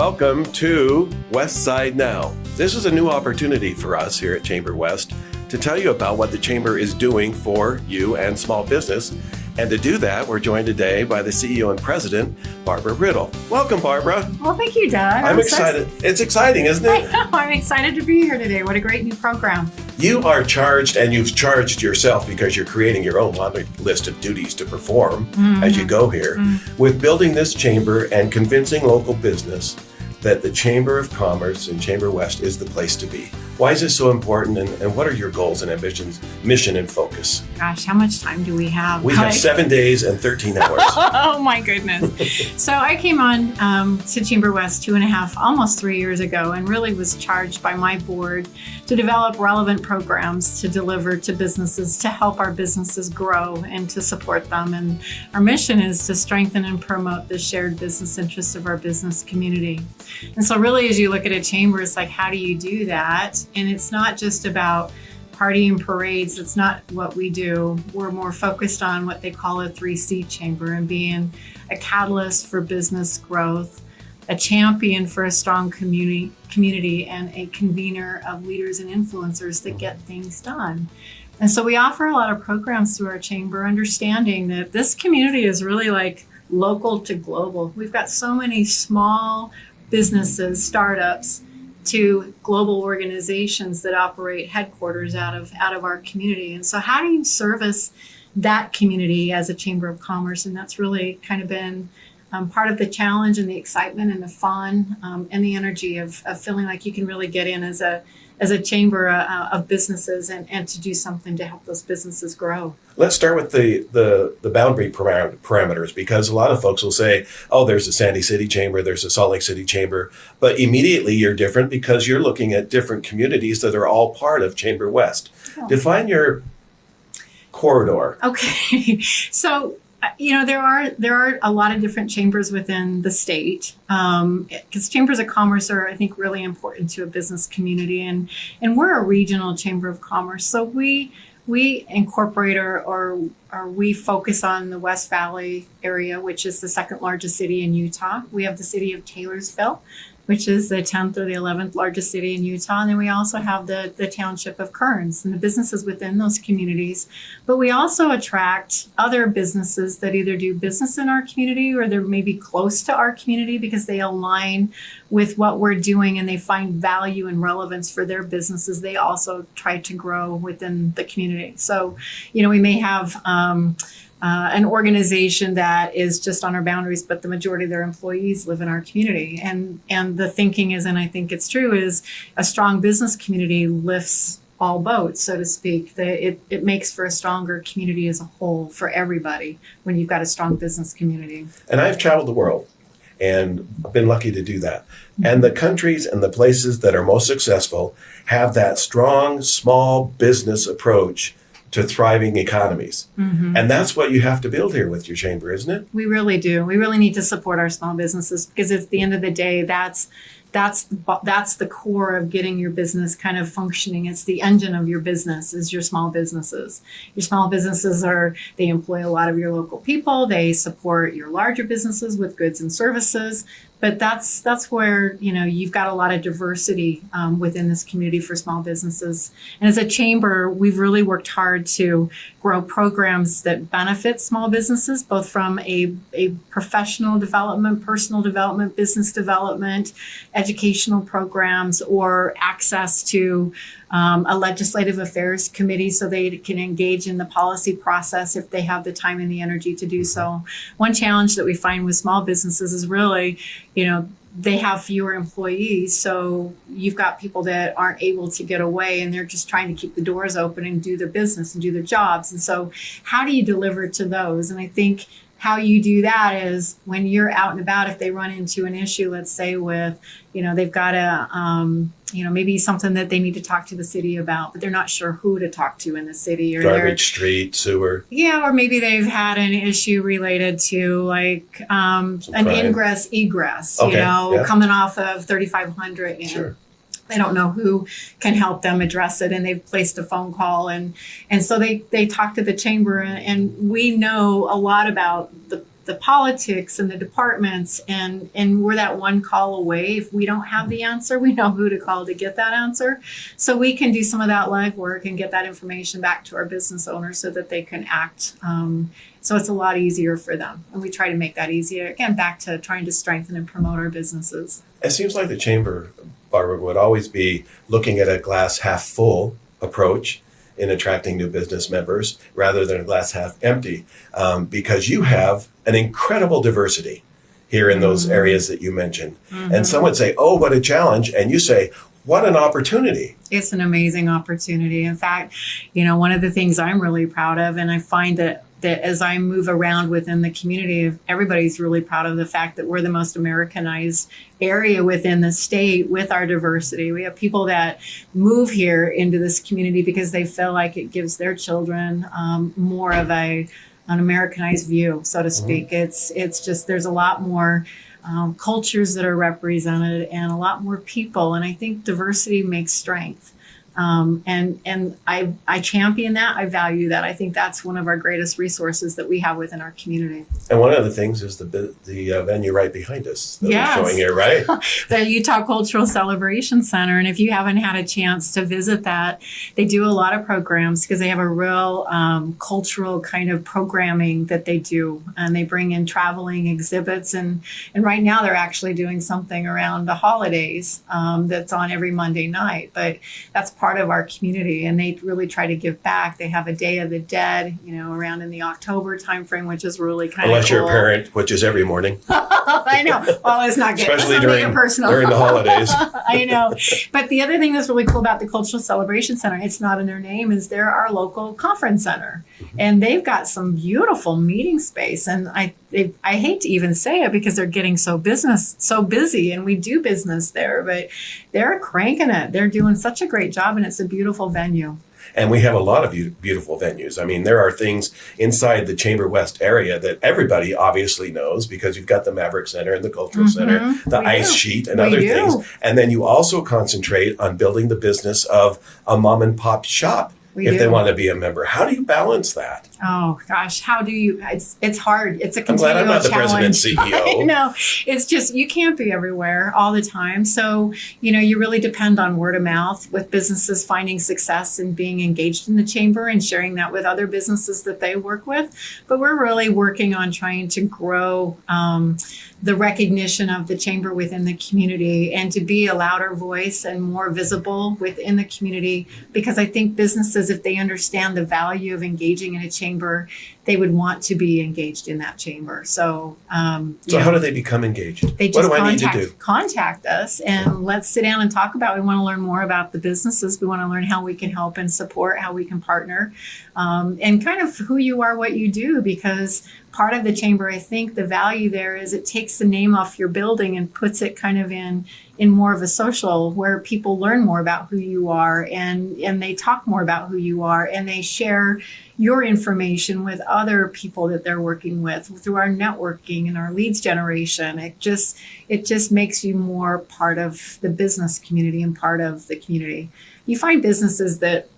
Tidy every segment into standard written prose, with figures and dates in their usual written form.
welcome to West Side Now. This is a new opportunity for us here at Chamberwest to tell you about what the Chamber is doing for you and small business. And to do that, we're joined today by the CEO and President, Barbara Riddle. Welcome, Barbara. Well, thank you, Doug. I'm excited. It's exciting, isn't it? I know. I'm excited to be here today. What a great new program. You are charged, and you've charged yourself because you're creating your own laundry list of duties to perform as you go here, with building this chamber and convincing local business that the Chamber of Commerce in Chamberwest is the place to be. Why is this so important, and what are your goals and ambitions, mission and focus? Gosh, how much time do we have? We have 7 days and 13 hours. Oh my goodness. So I came on to Chamberwest 2.5, almost 3 years ago, and really was charged by my board to develop relevant programs to deliver to businesses to help our businesses grow and to support them. And our mission is to strengthen and promote the shared business interests of our business community. And so really, as you look at a chamber, it's like, how do you do that? And it's not just about party and parades. It's not what we do. We're more focused on what they call a 3C chamber and being a catalyst for business growth, a champion for a strong community, and a convener of leaders and influencers that get things done. And so we offer a lot of programs through our chamber, understanding that this community is really like local to global. We've got so many small businesses, startups, to global organizations that operate headquarters out of our community. And so how do you service that community as a Chamber of Commerce? And that's really kind of been part of the challenge and the excitement and the fun and the energy of feeling like you can really get in as a chamber of businesses and to do something to help those businesses grow. Let's start with the boundary parameters, because a lot of folks will say, oh, there's a Sandy City Chamber, there's a Salt Lake City Chamber, but immediately you're different because you're looking at different communities that are all part of Chamberwest. Oh. Define your corridor. Okay, so there are a lot of different chambers within the state, because chambers of commerce are, I think, really important to a business community, and we're a regional chamber of commerce. So we incorporate or we focus on the West Valley area, which is the second largest city in Utah. We have the city of Taylorsville, which is the 10th or the 11th largest city in Utah. And then we also have the township of Kearns and the businesses within those communities. But we also attract other businesses that either do business in our community or they're maybe close to our community because they align with what we're doing and they find value and relevance for their businesses. They also try to grow within the community. So, we may have an organization that is just on our boundaries, but the majority of their employees live in our community. And the thinking is, and I think it's true, is a strong business community lifts all boats, so to speak. It makes for a stronger community as a whole for everybody when you've got a strong business community. And I've traveled the world and I've been lucky to do that. And the countries and the places that are most successful have that strong small business approach to thriving economies. And that's what you have to build here with your chamber, isn't it? We really do. We really need to support our small businesses because at the end of the day, that's the core of getting your business kind of functioning. It's the engine of your business is your small businesses. Your small businesses they employ a lot of your local people. They support your larger businesses with goods and services. But that's where, you've got a lot of diversity within this community for small businesses. And as a chamber, we've really worked hard to grow programs that benefit small businesses, both from a professional development, personal development, business development, educational programs, or access to a legislative affairs committee so they can engage in the policy process if they have the time and the energy to do so. One challenge that we find with small businesses is really, they have fewer employees. So you've got people that aren't able to get away and they're just trying to keep the doors open and do their business and do their jobs. And so how do you deliver to those? And I think how you do that is when you're out and about, if they run into an issue, let's say with, they've got maybe something that they need to talk to the city about, but they're not sure who to talk to in the city. Or garbage, street, sewer. Yeah, or maybe they've had an issue related to like an ingress, egress, coming off of 3500. Sure. They don't know who can help them address it, and they've placed a phone call, and so they talk to the chamber, and we know a lot about the the politics and the departments, and we're that one call away. If we don't have the answer, we know who to call to get that answer. So we can do some of that legwork and get that information back to our business owners so that they can act. So it's a lot easier for them. And we try to make that easier. Again, back to trying to strengthen and promote our businesses. It seems like the chamber, Barbara, would always be looking at a glass half full approach in attracting new business members rather than a glass half empty, because you have an incredible diversity here in those areas that you mentioned. And some would say, oh, what a challenge. And you say, what an opportunity. It's an amazing opportunity. In fact, one of the things I'm really proud of, and I find that as I move around within the community, everybody's really proud of the fact that we're the most Americanized area within the state with our diversity. We have people that move here into this community because they feel like it gives their children more of an Americanized view, so to speak. It's just, there's a lot more cultures that are represented and a lot more people. And I think diversity makes strength. And I champion that. I value that. I think that's one of our greatest resources that we have within our community. And one of the things is the venue right behind us that we're showing here, right? The Utah Cultural Celebration Center. And if you haven't had a chance to visit that, they do a lot of programs because they have a real cultural kind of programming that they do. And they bring in traveling exhibits. And right now they're actually doing something around the holidays that's on every Monday night. But that's part of our community, and they really try to give back. They have a Day of the Dead, around in the October timeframe, which is really kind of Unless you're a parent, which is every morning. I know. Well, it's not good. Especially during the holidays. I know. But the other thing that's really cool about the Cultural Celebration Center, it's not in their name, is they're our local conference center. And they've got some beautiful meeting space. And I hate to even say it because they're getting so busy, and we do business there, but they're cranking it. They're doing such a great job, and it's a beautiful venue. And we have a lot of beautiful venues. I mean, there are things inside the Chamberwest area that everybody obviously knows because you've got the Maverick Center and the Cultural Center, the Ice Sheet and other things. And then you also concentrate on building the business of a mom and pop shop if they want to be a member. How do you balance that? Oh gosh, how do you? It's hard. It's a continual challenge. I'm glad I'm not the challenge. president CEO. No, it's just you can't be everywhere all the time. So you really depend on word of mouth with businesses finding success and being engaged in the chamber and sharing that with other businesses that they work with. But we're really working on trying to grow the recognition of the chamber within the community and to be a louder voice and more visible within the community, because I think businesses, if they understand the value of engaging in a chamber, they would want to be engaged in that chamber. So, how do they become engaged? They just what do I need to do? Contact us and let's sit down and talk about. We want to learn more about the businesses. We want to learn how we can help and support, how we can partner, and kind of who you are, what you do. Because part of the chamber, I think the value there is it takes the name off your building and puts it kind of in more of a social where people learn more about who you are and they talk more about who you are and they share your information with other people that they're working with through our networking and our leads generation. It just makes you more part of the business community and part of the community. You find businesses that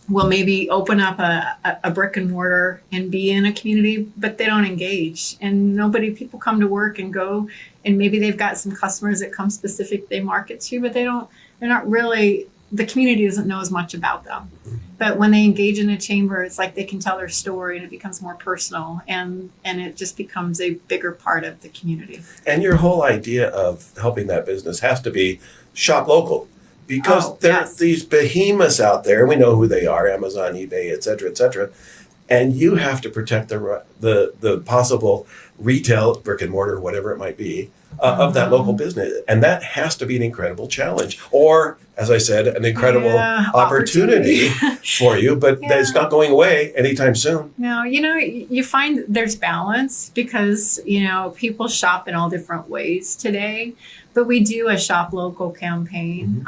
will maybe open up a brick and mortar and be in a community, but they don't engage. And people come to work and go, and maybe they've got some customers that come specific they market to, but they're not really, the community doesn't know as much about them. But when they engage in a chamber, it's like they can tell their story and it becomes more personal and it just becomes a bigger part of the community. And your whole idea of helping that business has to be shop local. Because there's these behemoths out there, we know who they are, Amazon, eBay, et cetera, and you have to protect the possible retail, brick and mortar, whatever it might be, of that local business. And that has to be an incredible challenge. Or, as I said, an incredible opportunity for you, but it's not going away anytime soon. No, you find there's balance because, people shop in all different ways today. But we do a shop local campaign,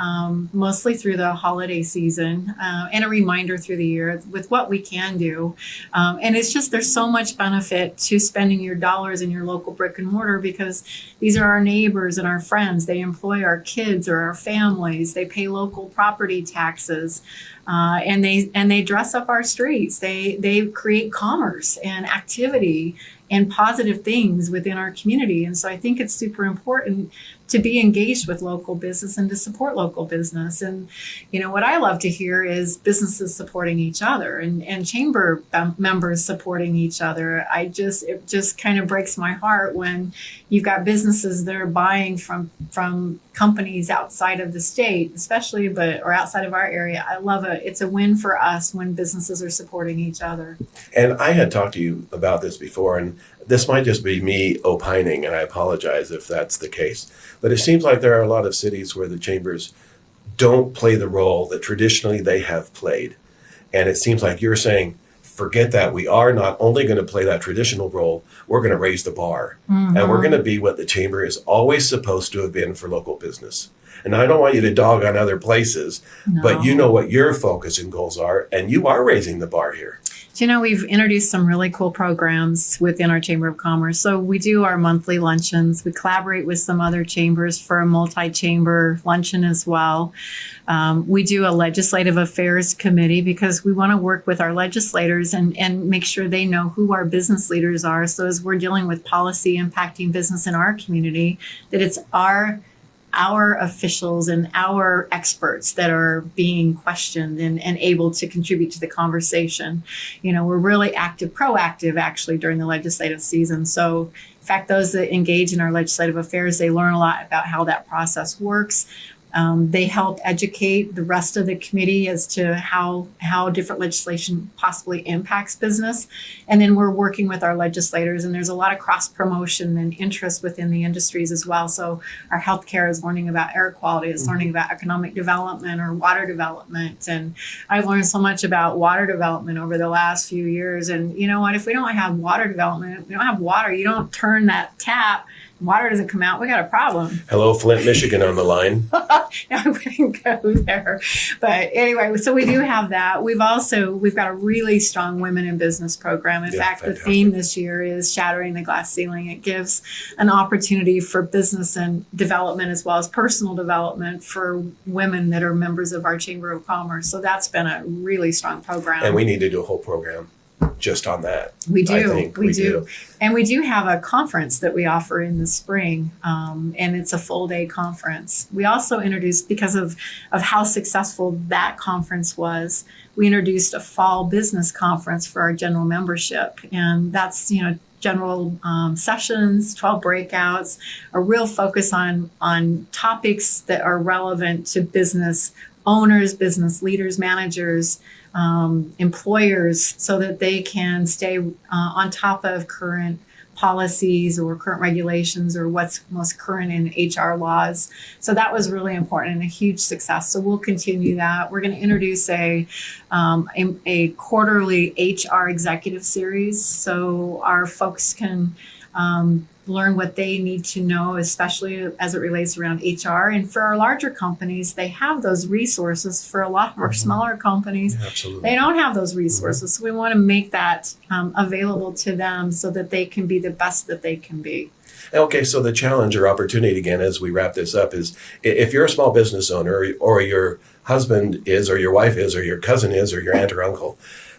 mostly through the holiday season, and a reminder through the year with what we can do. And it's just, there's so much benefit to spending your dollars in your local brick and mortar because these are our neighbors and our friends. They employ our kids or our families. They pay local property taxes. and they dress up our streets. They create commerce and activity and positive things within our community. And so I think it's super important to be engaged with local business and to support local business. And, what I love to hear is businesses supporting each other and chamber members supporting each other. It just kind of breaks my heart when you've got businesses that are buying from companies outside of the state, especially, or outside of our area. I love it. It's a win for us when businesses are supporting each other. And I had talked to you about this before, and this might just be me opining, and I apologize if that's the case. But it seems like there are a lot of cities where the chambers don't play the role that traditionally they have played. And it seems like you're saying, forget that. We are not only going to play that traditional role, we're going to raise the bar. Mm-hmm. And we're going to be what the chamber is always supposed to have been for local business. And I don't want you to dog on other places, but you know what your focus and goals are, and you are raising the bar here. We've introduced some really cool programs within our Chamber of Commerce. So we do our monthly luncheons. We collaborate with some other chambers for a multi-chamber luncheon as well. We do a legislative affairs committee because we want to work with our legislators and make sure they know who our business leaders are. So as we're dealing with policy impacting business in our community, that it's our officials and our experts that are being questioned and able to contribute to the conversation. We're really proactive actually during the legislative season. So in fact, those that engage in our legislative affairs, they learn a lot about how that process works. They help educate the rest of the committee as to how different legislation possibly impacts business. And then we're working with our legislators, and there's a lot of cross promotion and interest within the industries as well. So our healthcare is learning about air quality, is learning about economic development or water development. And I've learned so much about water development over the last few years. And you know what, if we don't have water development, we don't have water, you don't turn that tap, water doesn't come out, we got a problem. Hello, Flint, Michigan on the line. I wouldn't go there. But anyway, so we do have that. We've got a really strong women in business program. In fact, fantastic. The theme this year is shattering the glass ceiling. It gives an opportunity for business and development as well as personal development for women that are members of our Chamber of Commerce. So that's been a really strong program. And we need to do a whole program just on that. We do. We do. And we do have a conference that we offer in the spring, and it's a full day conference. We also introduced, because of how successful that conference was, we introduced a fall business conference for our general membership. And that's, general sessions, 12 breakouts, a real focus on topics that are relevant to business owners, business leaders, managers, employers, so that they can stay on top of current policies or current regulations or what's most current in HR laws. So that was really important and a huge success. So we'll continue that. We're going to introduce a quarterly HR executive series, so our folks can learn what they need to know, especially as it relates around HR. And for our larger companies, they have those resources. For a lot of our smaller companies, they don't have those resources. So we want to make that available to them so that they can be the best that they can be. Okay, so the challenge or opportunity, again, as we wrap this up, is if you're a small business owner, or your husband is, or your wife is, or your cousin is, or your aunt or uncle,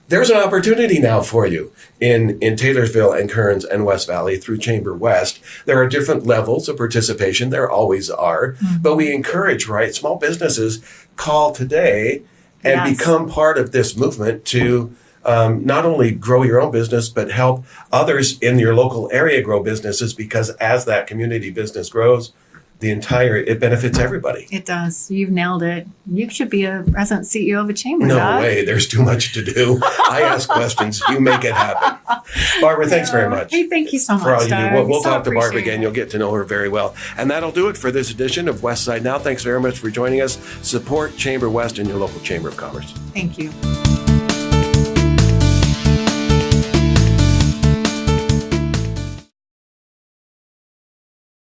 there's an opportunity now for you in Taylorsville and Kearns and West Valley through Chamberwest. There are different levels of participation. There always are. But we encourage, small businesses call today and become part of this movement to not only grow your own business, but help others in your local area grow businesses, because as that community business grows, it benefits everybody. It does. You've nailed it. You should be a president CEO of a chamber. No way. There's too much to do. I ask questions. You make it happen. Barbara, thanks very much. Hey, thank you so much. For all you do. We'll talk to Barbara again. You'll get to know her very well. And that'll do it for this edition of Westside Now. Thanks very much for joining us. Support Chamber West and your local Chamber of Commerce. Thank you.